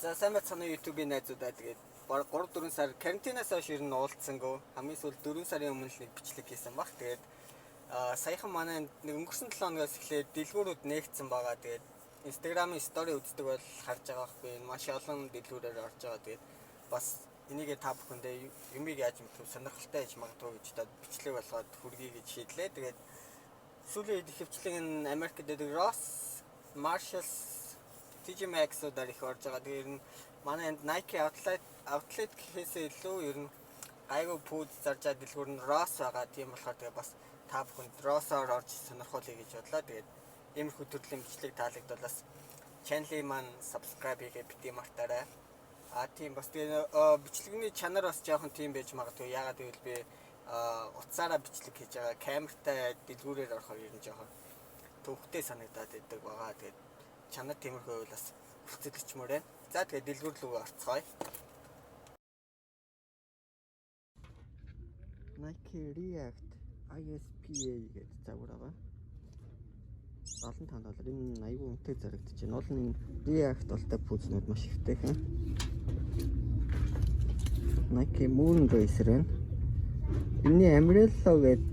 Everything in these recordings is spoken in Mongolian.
За сайн байцгаана YouTube-ийн найзуудаа тэгээд 3-4 сар карантинаас хойш ер нь уулзсангүй хамгийн сүүл 4 сарын өмнө нэг бичлэг хийсэн баг. Тэгээд саяхан манай нэг өнгөрсөн 7 хоногоос эхлээд дэлгүүрүүд нээгдсэн байгаа. Тэгээд Instagram-ын стори үздэг бол харж байгаа бах би маш олон дэлгүүрээр орж байгаа. Тэгээд бас энийгээ та бүхэндээ юмыг яаж мэдв сонирхолтой байж магадгүй гэж та бичлэг болгоод хүргэе гэж шийдлээ. Тэгээд сүүлийн ихэвчлэн энэ Америкт дэдэг Ross, TJ Maxx-уудаар их орж байгаа. Тэгээд ер нь манай энд Nike outlet гэхээсээ илүү ер нь гайгүй пүүд заржаа дэлгүүр нь Ross байгаа. Тийм болохоор тэгээд бас та бүхэнд Ross-оор орж сонирхуулъя гэж бодлоо. Тэгээд иймэрхүү төрлийн бичлэг таалагдвал бас channel-ийг маань subscribe хийгээ бити мартаарай. Тийм бас тэгээд бичлэгний чанар бас жоохон тийм байж магадгүй. Яагаад гэвэл би утсаараа бичлэг хийж байгаа. Камертай дэлгүүрээр орохоор ер нь жоохон төвхтэй санагдаад байдаг байгаа. Тэгээд чанар тиймэрхүү байвал бас хүсэлтчмөр байна. За тэгээд дэлгүүр рүү орцгоё. Nike React ISPA гэдэг загвар байгаа. $75. Энэ аюу үнэтэй зарагдаж байна. Уул нь React болтой пүүзнүүд маш ихтэй хэн. Nike Moon Racer байна. Энийн Umbrella гэдэг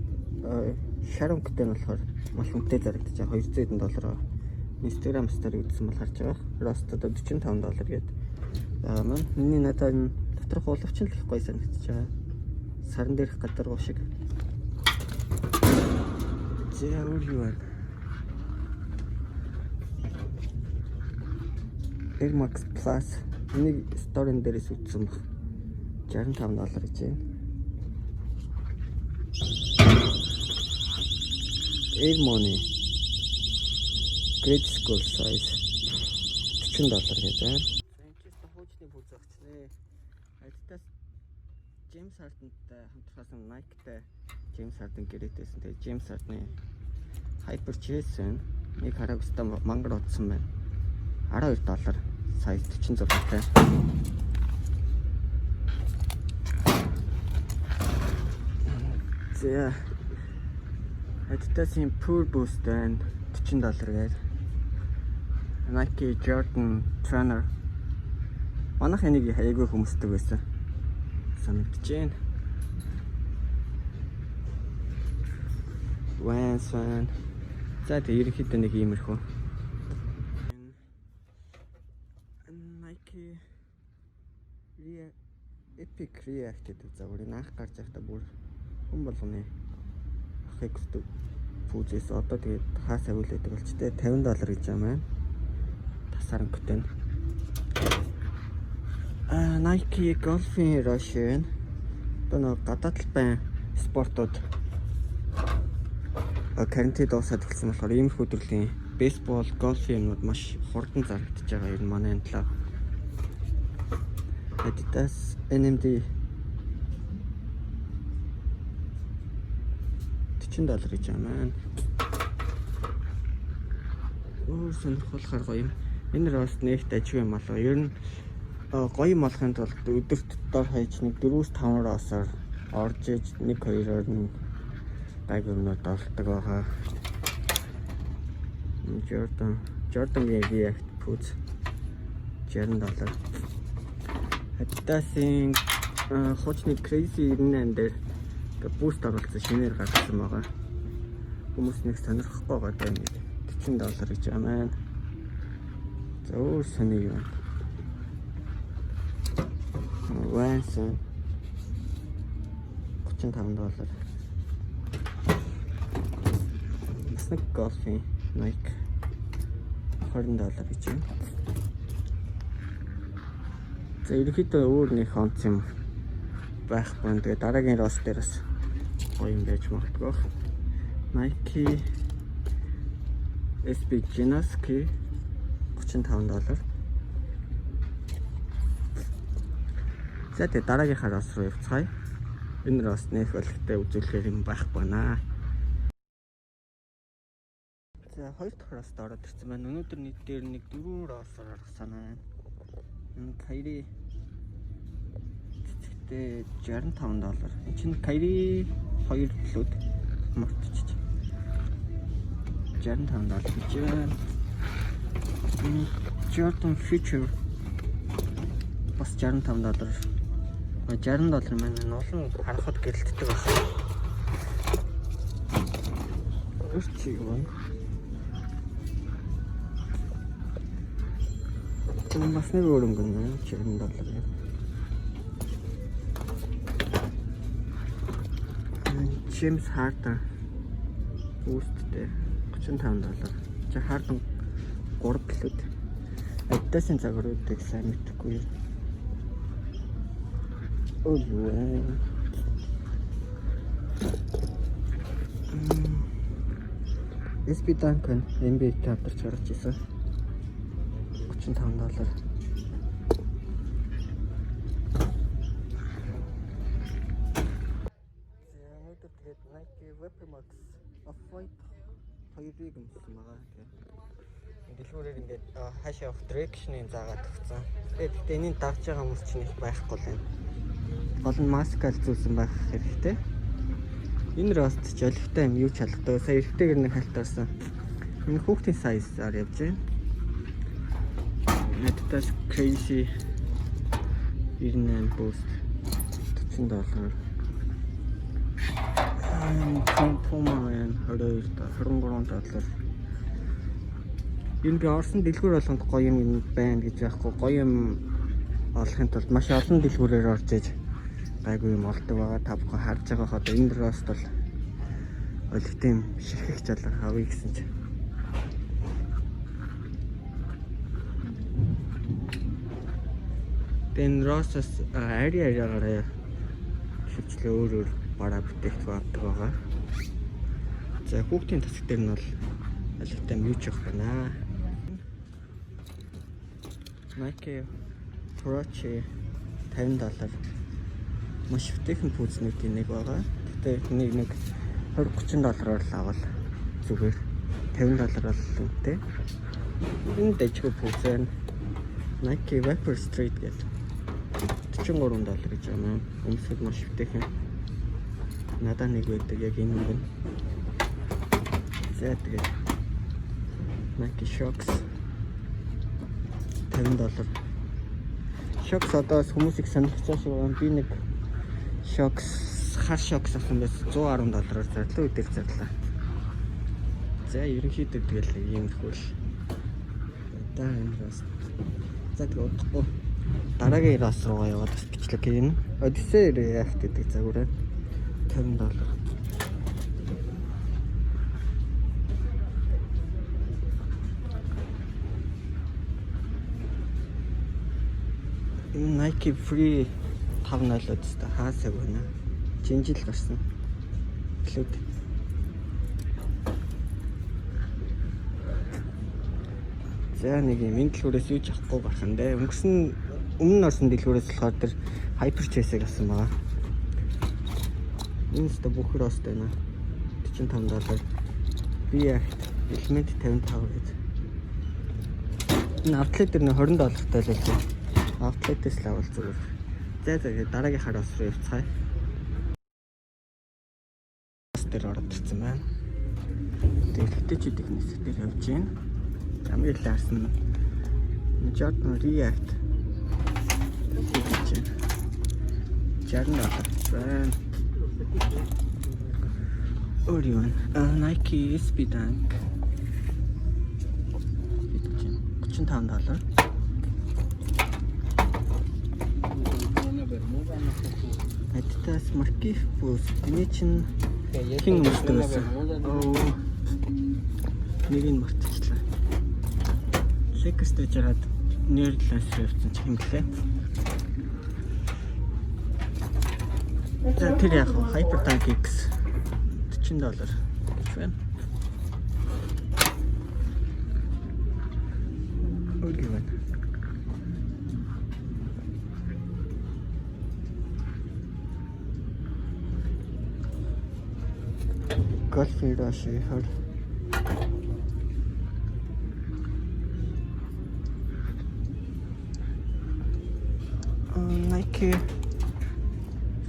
шаранктай нь болохоор маш үнэтэй зарагдаж байна. $200. Instagram story үзсэн бол харж байгаа. Росст одоо $45 гээд. Маань миний надад доторх уулавч л их гоё санагдаж байгаа. Саран дээрх гадаргуу шиг. Зэвэр юу вэ? Air Max Plus энийг сторин дээрээс үзсэн баг. $65 гэж байна. Air Money Great School Size $40 гэж байна. Франчайз хуучны бүз өгчнээ. Адидас James Harden-тай хамтарсан Nike-тай James Harden гэрээтэйсэн. Тэгээ James Harden-ы Hyper Chase нэг хараагстай мангар утсан байна. $12 size 46-тай. За Adidas'ын Pure Boost байна. $40 гээд. Nike Jordan Trainer. Манайх энийг хайгуу хүмүүсдэг байсан. Санагдаж байна. Vans. За тэг ерөнхийдөө нэг иймэрхүү. Nike Epic React гэдэг загварыг анх гарч байхдаа бүр хүн болгоны ахыг зүг пүүзээс одоо тэгээд хаасаа үлээдэг болчтой $50 гэж юм байна. Тасарангтай. Nike Golf-ийн Russian одоо гадаад талбай спортууд карантин дуусаад эхэлсэн болохоор иймэрхүү төрлийн бейсбол, гольф юмнууд маш хурдан зарагдаж байгаа юм манай энэ талаа. Adidas NMD $40 гэж юм байна. Сонирхолтой гоё юм. Энэ Ross нэгт ажиг юм болоо. Ер нь гоё юм болохын тулд өдөрт дор хаяж нэг 4-5 Ross-оор орж иж 1-2-оор нь гайгүй юмнууд олдог байгаа. Jordan React пүүз $60. Adidas'ын хуучны Crazy 98 дээр boost оруулсан шинээр гаргасан байгаа. Хүмүүс нэг сонирхохгүй байгаа нэг $40 гэж юм байна. За өөр сони юу вэ? Vans $35. Нэг golf-ийн Nike $20 гэж байна. За ерөнхийдөө өөр нэг онц юм байхгүй. Тэгээ дараагийн Ross дээр бас гоё юм байж магадгүй. Nike SB Genoski $35. За тэгээ дараагийнхаа Ross руу явцгаая. Энэ Ross нэх болгохтой үзүүлэхээр юм байхгүй наа. За хоёр дахь Ross ороод ирсэн байна. Өнөөдөр нийт дээр нэг 4 Ross-оор орох санаа байна. Kyrie цэцэгтэй $65. Энэ чинь Kyrie 2 плюс мартчих. $65 гэж байна. Jordan Future бас $65. $60 маань олон харахад гэрэлтдэг байсан. Үрчиг байна. Энэ бас нэг өөр өнгө нэ $60. James Harder үүстэй $35. Чи Harder 3 гэлүүд. Аддасын загваруудыг сайн мэдхгүй. Ой. SP Duncan NBA тавдарч гарч ирсэн. $35. Тэгээд Nike Weapon Off-White хоёрыг өмсөн байгаа. Тэгээд дэлгүүрээр ингээд хаашаа явах direction-ыг заагаад өгсөн. Тэгээд энэний давж байгаа хүмүүс чинь их байхгүй л байна. Гол нь маск алзуулсан байх хэрэгтэй. Энэ Rost ч олигтой юм юу ч халахдаг. Сая эргэтэйгэр нэг халтаарсан. Энэ хүүхдийн size-аар явж байна. Надад crazy 98 boost $40. Пумаан $23. Энэ би орсон дэлгүүр болгонд гоё юм байна гэж яахгүй. Гоё юм олохын тулд маш олон дэлгүүрээр орж иж байгаагүй юм олдог байгаа. Та бүхэн харж байгаа хаа энэ Rost бол олигтой юм ширхэх жаалга авъя гэсэн чинь. Тэн Ross-оос ари-ариараа хөвчлөө өөр бараа бүтээгдэхүүн авдаг байгаа. За хүүхдийн тасаг дээр нь бол олигтой юм юу ч явах байна. Nike Approach $50. Маш бүтээгдэхүүн пүүзнүүдийн нэг байгаа. Гэтэ нэг $20-30-оор л авал зүгээр. $50 бол үнэтэй. Энэ дэжгүй пүүз байна. Nike Vapor Street гэдэг $43 гэж байна. Өмсөд маш бүтээгдэхүүн. Надад нэг байдаг яг энэ юм. За тэгээд Nike Shocks $50. Shocks одоо хүмүүсийг сонирхож байгаа би нэг Shocks хар Shocks авсан байсан $110-аар зарлаа үдээр зарлаа. За ерөнхийдөө тэгэл иймэрхүү л. Одоо энэ Rost. За тэгээд дараагийн Rost руу яваад бичлэг хийн. Odyssey React гэдэг загвараа $50. Nike Free 5.0-д хаасаг байна. Жинжил гарсан. Хэлээд. За нэг юм энэ дэлгүүрээс юу ч авахгүй гарах юм даа. Өмнө орсон дэлгүүрээс болохоор тэр Hyper Chase-ийг авсан байгаа. Энэ ч бүх Rost байна. $45. React Element 55 гэдэг. Энэ outlet дээр $20-тай л байлаа. Outlet-ээс л авал зүгээр. За дараагийн Rost руу явцгаая. Rost дээр ороод ирсэн байна. Тэгээд хөтөчүүд их нэсэг дээр явж байна. Хамгийн л харсан Jordan React хийж байна. $60 байна. Orion Nike SP Dunk $35. Adidas Markif Boost энэ чинь хин өмсдөг байсан. Нэг нь мартчихлаа. Лекс дэж хараад нерлээс явсан ч юм блэ. За тэр яг Hyper Dunk X $40 гэж байна. Окей байна. Golf Rush хөр Nike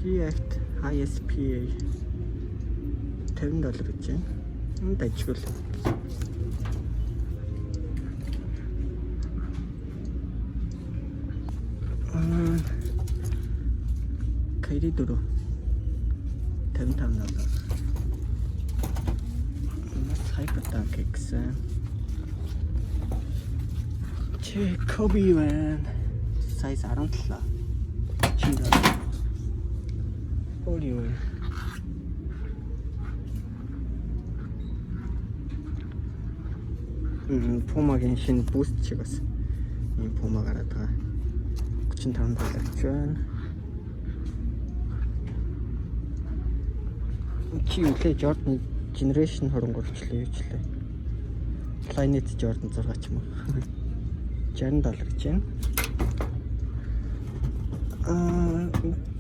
React ISPA $50 гэж байна. Энэ дажгүй л. Кайри дөрөв. 55 доллар. Бас хайпатаа гэсэн. Коби ван сайз 17. Чиний. Орио. Пумагийн шинэ буст шиг бас ийм пума гараад байгаа. 35 доллар ч байна. Чи үлээ Jordan Generation 23 члээ юу члээ. Planet Jordan 6 ч юм уу. 60 доллар гэж байна.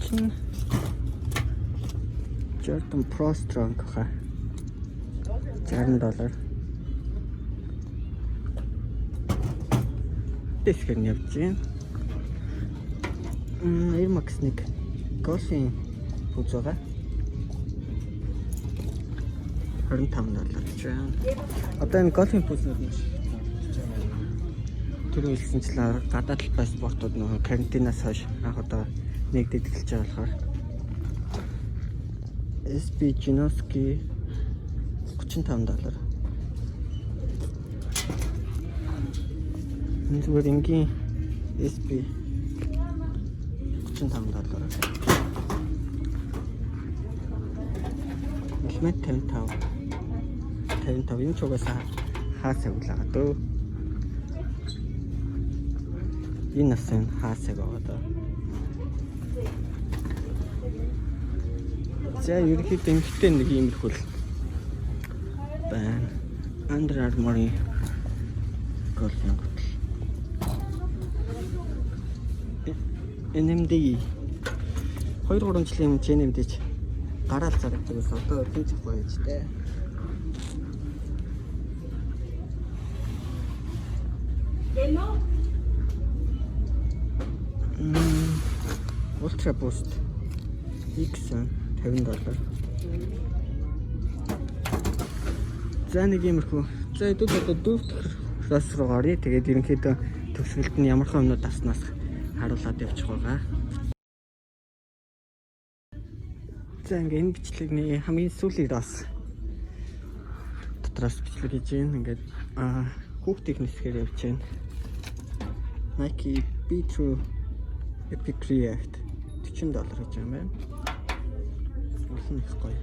Чин Jordan Pro Strong ха. 60 доллар. Тэсгэр явж байна. Air Max 1 golf-ийн пүүз байгаа. 25 доллар гэж байна. Одоо энэ golf-ийн пүүзнүүд нь түрүү хэлсэнчлэн гадаад паспортууд нөгөө карантинаас хойш анх одоо нэгдэж эхэлж байгаа болохоор SP Jinoski 35 доллар. Энэ зүгээр энгийн SP 35 доллар. Хэлмэт 55 энэ ч угаасаа хаасаг үлээгаа дөө. Энэ асан хаасаг байгаа дөө. За ерөнхийдөө эмхтэй нэг иймэрхүүл байна. Under Armour-ийн голфын гутал. NMD 2-3 жилийн өмнө NMD-ч гараал зарагддаг ус одоо тэнцэх байж тээ. Ultra Boost X 50 доллар. За нэг иймэрхүү. За эдүүд одоо дүүртэх руу гарыг. Тэгээд ерөнхийдөө төгсгөлд нь ямархан өмнөд авснаас харуулад явчих байгаа. За ингээ энэ бичлэгний хамгийн сүүлийн Ross дотроос бичлэг хийж байна. Ингээд хүүхдийн хэсгээр явж байна. Nike Be True Epic React 40 доллар гэж юм байна. Олон их гоё.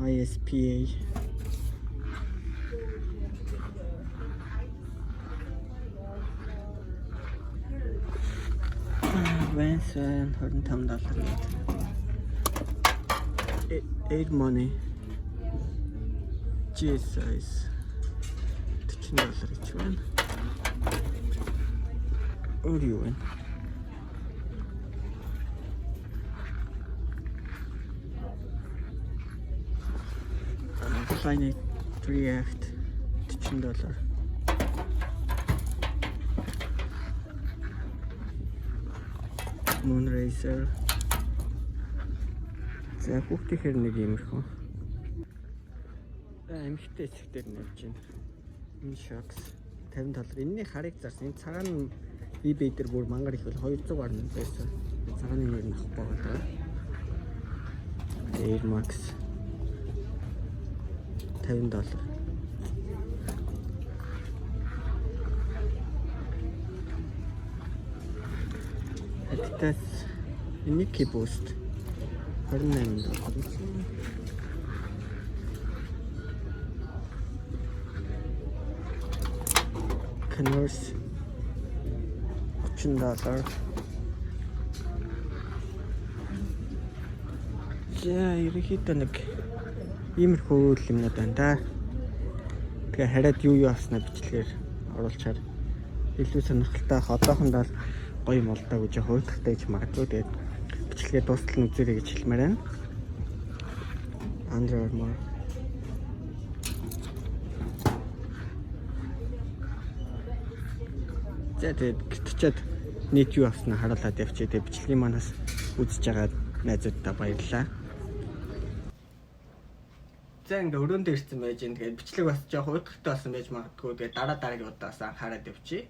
ISPA Vans 25 доллар гээд. Air Money G size 40 доллар гэж байна. Орио байна. Planet React 40 доллар. Moon Racer. За хүүхдийнхэр нэг иймэрхүү. Эмхтэй эсвэлтээр нэрж байна. Энэ shocks 50 доллар. Энэний харыг зарсан. Энэ цагаан eBay дээр бүр мангар их бол 200 гаруй байсан. Цагааны нэр нь авах байгаа. Air Max 50 доллар. Adidas Nike Boost 28 доллар. Converse 30 доллар. За ерөнхийдөө нэг иймэрхүү юмнууд байна да. Тэгээ хараад юу авснаа бичлэгээр оруулчаар илүү сонирхолтой одоохондоо гоё юм бол даа гэж хөөдөлтэй ч магадгүй. Тэгээд бичлэгээ дуустал нь үзээрэй гэж хэлмээр байна. Under Armour за тэгээд гитчээд нийт юу авснаа харуулад явчих. Тэгээд бичлэгийн манаас үзэж байгаа найзууддаа баярлалаа. За ингээ өрөөндөө ирсэн байж энэ тэгээд бичлэг бас жоохон уйдгартай болсон байж магадгүй. Тэгээд дараагийн удаас анхаарал тавьчих.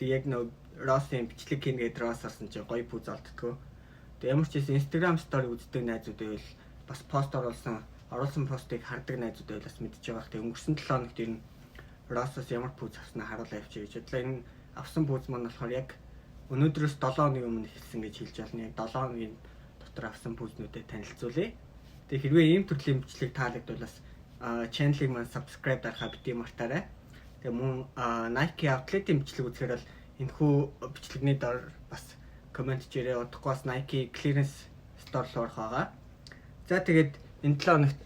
Тэгээд яг нөө Росс-ийн бичлэг хийн гэдэг Росс орсон чинь гоё пүүз олддгоо. Тэгээд ямар ч гэсэн Instagram story үздэг найзууд байвал бас пост оруулсан постыг хардаг найзууд байвал бас мэдчихэж байгаа. Тэгээд өнгөрсөн 7 хоногт ер нь Росс-оос ямар пүүз авснаа харуулаа явчих гэж бодлоо. Энэ авсан пүүз маань болохоор яг өнөөдрөөс 7 хоногийн өмнө хэлсэн гэж хэлж байна. Яг 7 хоногийн дотор авсан пүүзнүүдэд танилцуулъя. Тэгээ хэрвээ ийм төрлийн бичлэг таалагдвал бас channel-ыг маань subscribe дарахаа бити мартаарай. Тэгээ мөн Nike outlet-ийн бичлэг үзэхээр бол энэхүү бичлэгний дор бас комент хийрээ удахгүй бас Nike clearance store руу орох байгаа. За тэгээд энэ 7 хоногт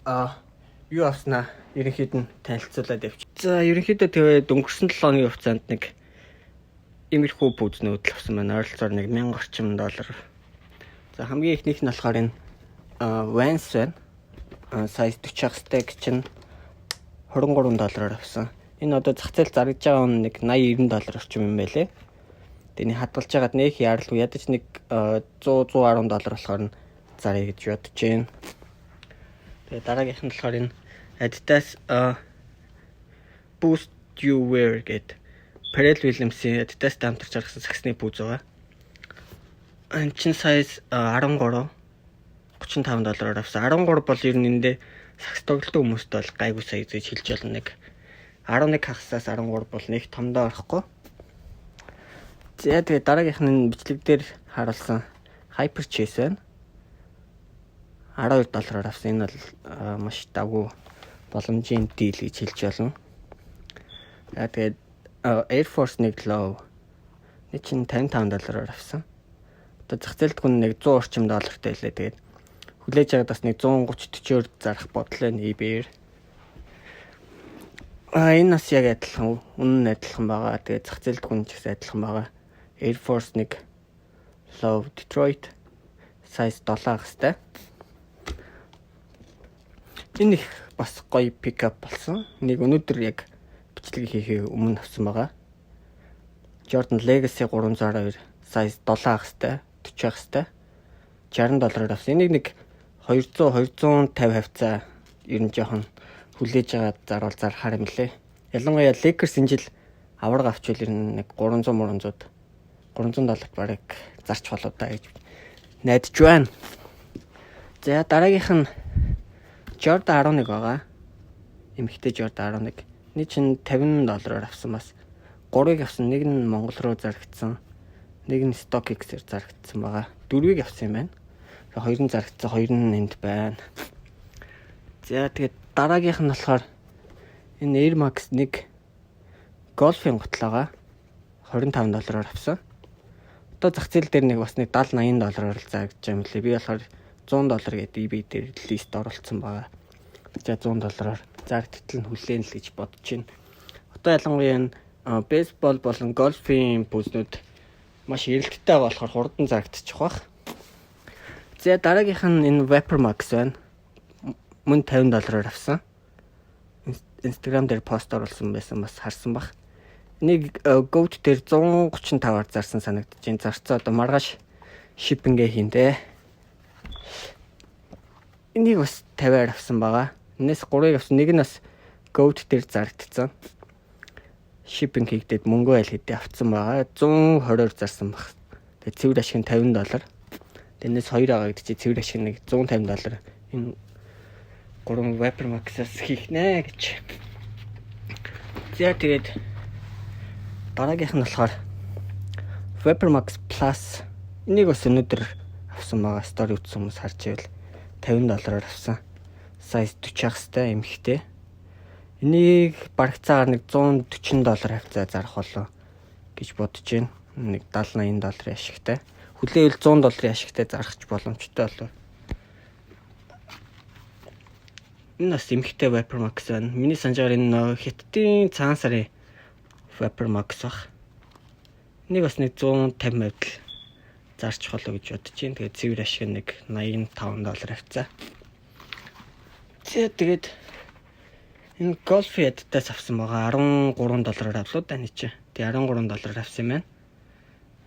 юу авснаа ерөнхийд нь танилцуулаад явчих. За ерөнхийдөө тэгээд өнгөрсөн 7 хоногийн хугацаанд нэг иймэрхүү пүүзнүүд л авсан байна. Ойролцоогоор нэг $1000 орчим. За хамгийн ихнийх нь болохоор энэ Vans байна. Size 40-х чинь $23 авсан. Энэ одоо зах зээл зарагдж байгаа нь нэг $80-90 орчим юм байлээ. Тэний хадгалж байгаад нөх яаралгүй ядаж нэг $100-110 болохоор нь зарыг гэж бодож байна. Тэгээ дараагийнх нь болохоор энэ Adidas Boost You Wear гэдэг Pharrell Williams-ийн Adidas хамтарч гаргасан саксны пүүз байгаа. Энэ чин size 13 $35 авсан. 13 бол ер нь эндээ сакс тоглолтын хүмүүст бол гайгүй size гэж хэлж болно. Нэг 11 хагасаас 13 бол нэг томдоо орохгүй. За тэгээ дараагийнх нь бичлэг дээр харуулсан Hyper Chase байна. $12 авсан. Энэ бол маш давгүй боломжийн дийл гэж хэлж болно. Тэгээд Air Force 1 Low нэг чинь $55 авсан. Одоо зах зээлд хүн нэг $100 орчим доллартай байлаа. Тэгээд хүлээж аваад бас нэг 130-40-оор зарах бодлоо eBay-ээр. Энэ бас яг адилхан, үнэн адилхан байгаа. Тэгээд зах зээлд хүн ч гэсэн адилхан байгаа. Air Force 1 Low Detroit size 7 хастай. Энэ их бас гоё пикап болсон. Нэг өнөөдөр яг бичлэг хийхээ өмнө авсан байгаа. Jordan Legacy 362 size 7 хастай, 40 хастай. $60 авсан. Энийг нэг 200-250 хавцаа ер нь жоохон хүлээж байгаа заруул зархаар юм лээ. Ялангуяа Lakers энэ жил авраг авчвал ер нь нэг $300 бараг зарч болоо та гэж найдаж байна. За дараагийнх нь Jordan 11 байгаа. Эмэгтэй Jordan 11. Эний чинь $50 авсан бас. 3-ыг авсан. Нэг нь Монгол руу зарагдсан. Нэг нь StockX-ээр зарагдсан байгаа. 4-ыг авсан юм байна. 2 нь зарагдсан, 2 нь энд байна. За тэгээд дараагийнх нь болохоор энэ Air Max 1 Golf-ийн гутлаагаа $25 авсан. Одоо зах зээл дээр нэг бас нэг $70-80 зарагдж байгаа юм лээ. Би болохоор $100 гэдэг eBay дээр лист оруулсан байгаа. За $100 зарагдтал нь хүлээн л гэж бодож байна. Одоо ялангуяа энэ бейсбол болон гольфийн пүүзнүүд маш эрэлттэй байгаа болохоор хурдан зарагдчих واخ. За дараагийнх нь энэ Vapor Max байна. Мөн $50 авсан. Instagram дээр пост оруулсан байсан бас харсан баг. Энийг Goat дээр 135-аар зарсан санагдаж байна. Зарцаа одоо маргааш шипингээ хийнэ. Энийг бас 50-аар авсан байгаа. Энэс 3-ыг авсан. Нэг нь бас Goat дээр зарагдсан. Шипинг хийгдээд мөнгөө айл хэдий авсан байгаа. 120-оор зарсан баг. Тэгээ цэвэр ашиг нь $50. Энэс 2 байгаа гэдэг чинь цэвэр ашиг нэг $150. Энэ 3 Vapor Max-аас хийх нэ гэж. За тэгээд дараагийнх нь болохоор Vapor Max Plus. Энийг бас өнөөдөр авсан байгаа. Story үзсэн хүмүүс харж байвал $50 авсан. Size 40 хастай эмхтэй. Энийг барагцаагаар нэг $140 хавцаа зарах болов гэж бодож байна. Нэг $70-80 ашигтай. Хүлээвэл $100 ашигтай зарахч боломжтой болов. Энэ бас эмхтэй Vapor Max байна. Миний санджаар энэ Хятадын цагаан сарын Vapor Max баг. Энийг бас нэг 150 мавд зарч болоо гэж бодож байна. Тэгээд цэвэр ашиг нэг $85 хавцаа. Тэгээд энэ Golf Adidas авсан байгаа. $13 авлуу даа чи. Тэгээд $13 авсан юм байна.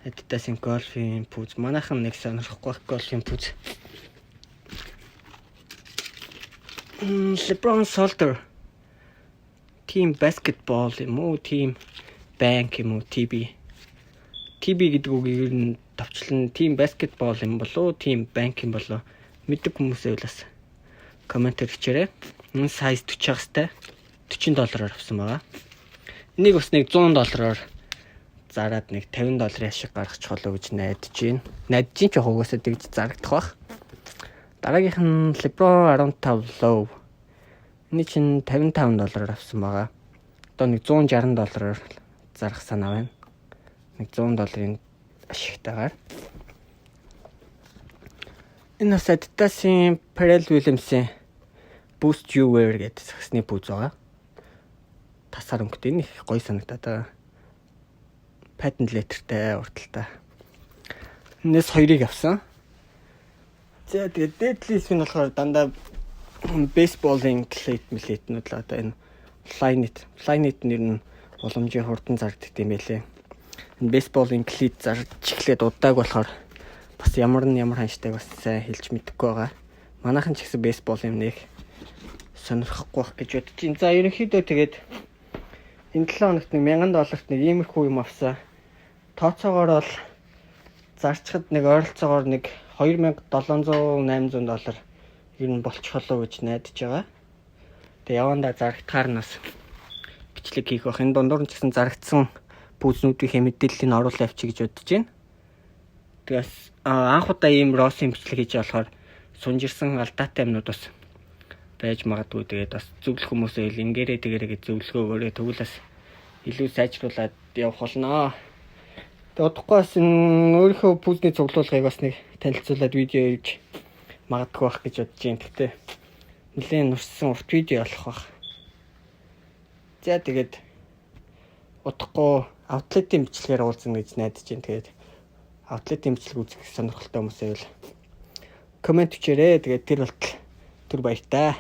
Adidas-ийн Golf-ийн пүүз. Манайхан нэг сонирхгүй Golf-ийн пүүз. LeBron Solder team basketball юм уу, team bank юм уу, TB гэдэг үгийг нь товчлон team basketball юм болоо, team bank юм болоо мэддэг хүмүүсээ бас комментээр бичээрэй. Энэ size 40 хастай $40 авсан байгаа. Энийг бас нэг $100 зараад нэг $50 шиг гаргачих болоо гэж найдаж байна. Найдаж чинь ч угаасаа тэгж зарагдах бах. Дараагийнх нь LeBron 15 low. Эний чинь $55 авсан байгаа. Одоо нэг $160 зарах санаа байна. Нэг $100 ашигтайгаар. Энэ бас Adidas-ийн Pharrell Williams-ийн Boost You Wear гэдэг саксны пүүз байгаа. Тасаар өнгөтэй нэг гоё санагдаад байгаа. Patent letterтэй урталтай. Энэс хоёрыг авсан. За тэгээд deadlift нь болохоор дандаа baseball-ing cleat-нүүд л одоо энэ fly-net нэр нь уламжийн хурдан зардаг юм байлээ. Энэ baseball-ing cleat зарж эхлээд удааг болохоор бас ямар ханштай бас сайн хэлж мэдэхгүй байгаа. Манайхан ч гэсэн baseball юм нэг сонирхгүй байх гэж бодож байна. За ерөнхийдөө тэгээд энэ 7 хоногт нэг $1000 нэг иймэрхүү юм авсан. Тооцоогоор бол зарчхад нэг ойролцоогоор нэг $2700-800 ер нь болчих болоо гэж найдаж байгаа. Тэгээ явандаа зарагдахаар нь бас бичлэг хийх бах. Энэ дундуур нь ч гэсэн зарагдсан пүүзнүүдийн мэдээллийг оруулаад явчих гэж бодож байна. Тэгээс анх удаа ийм Росс-ийн бичлэг хийж болохоор сунжирсан алдаатай юмнууд бас байж магадгүй. Тэгээд бас зөвлөх хүмүүсээ ингээрээ тэгэрээ гэж зөвлөгөө өгөөрэй. Тэгвэл бас илүү сайжруулад явах болно. Тэгээд удахгүй бас өөрийнхөө пүүзний цуглуулгыг бас нэг танилцуулаад видео хийж магадгүй байх гэж бодож байна. Гэхдээ нэлээд нурсан урт видео болох байх. За тэгээд удахгүй аутлетийн бичлэгээр уулзна гэж найдаж байна. Тэгээд аутлетийн бичлэг үзэх сонирхолтой хүмүүсээ коммент бичээрэй. Тэгээд тэр болтол түр баяртай.